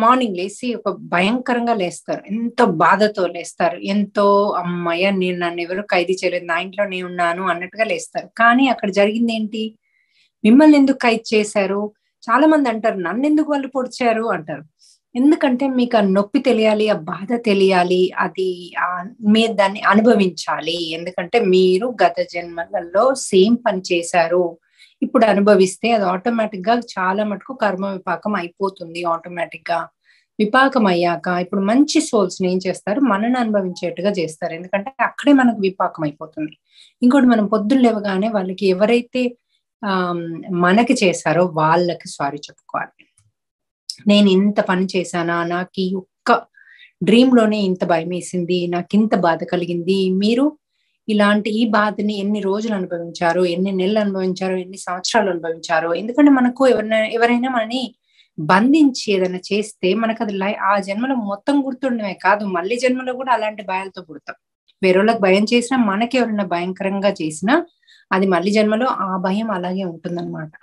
Morning లేసి ఒక భయంకరంగా లేస్తారు. ఎంతో బాధతో లేస్తారు. ఎంతో అమ్మయ్య! నన్ను ఎవరు ఖైదీ చేయలేదు. నా ఇంట్లో నేనున్నాను అన్నట్టుగా లేస్తారు. కానీ అక్కడ జరిగిందేంటి? మిమ్మల్ని ఎందుకు ఖైదు చేశారు? చాలా మంది అంటారు, నన్నెందుకు వాళ్ళు పొడిచారు అంటారు. ఎందుకంటే మీకు ఆ నొప్పి తెలియాలి, ఆ బాధ తెలియాలి. అది మీరు దాన్ని అనుభవించాలి. ఎందుకంటే మీరు గత జన్మలలో సేమ్ పని చేశారు. ఇప్పుడు అనుభవిస్తే అది ఆటోమేటిక్ గా చాలా మటుకు కర్మ విపాకం అయిపోతుంది ఆటోమేటిక్ గా. విపాకం అయ్యాక ఇప్పుడు మంచి సోల్స్ ని ఏం చేస్తారు, మనని అనుభవించేట్టుగా చేస్తారు. ఎందుకంటే అక్కడే మనకు విపాకం అయిపోతుంది. ఇంకోటి, మనం పొద్దున్న లేవగానే వాళ్ళకి ఎవరైతే ఆ మనకి చేశారో వాళ్ళకి సారీ చెప్పుకోవాలి. నేను ఇంత పని చేశానా, నాకు ఈ ఒక్క డ్రీమ్ లోనే ఇంత భయం వేసింది, నాకు ఇంత బాధ కలిగింది. మీరు ఇలాంటి ఈ బాధని ఎన్ని రోజులు అనుభవించారు, ఎన్ని నెలలు అనుభవించారు, ఎన్ని సంవత్సరాలు అనుభవించారు. ఎందుకంటే మనకు ఎవరైనా మనని బంధించి ఏదైనా చేస్తే మనకు అది ఆ జన్మలో మొత్తం గుర్తుండమే కాదు, మళ్ళీ జన్మలో కూడా అలాంటి భయాలతో పుడతాం. వేరేళ్ళకి భయం చేసినా, మనకి ఎవరైనా భయంకరంగా చేసినా అది మళ్ళీ జన్మలో ఆ భయం అలాగే ఉంటుందన్నమాట.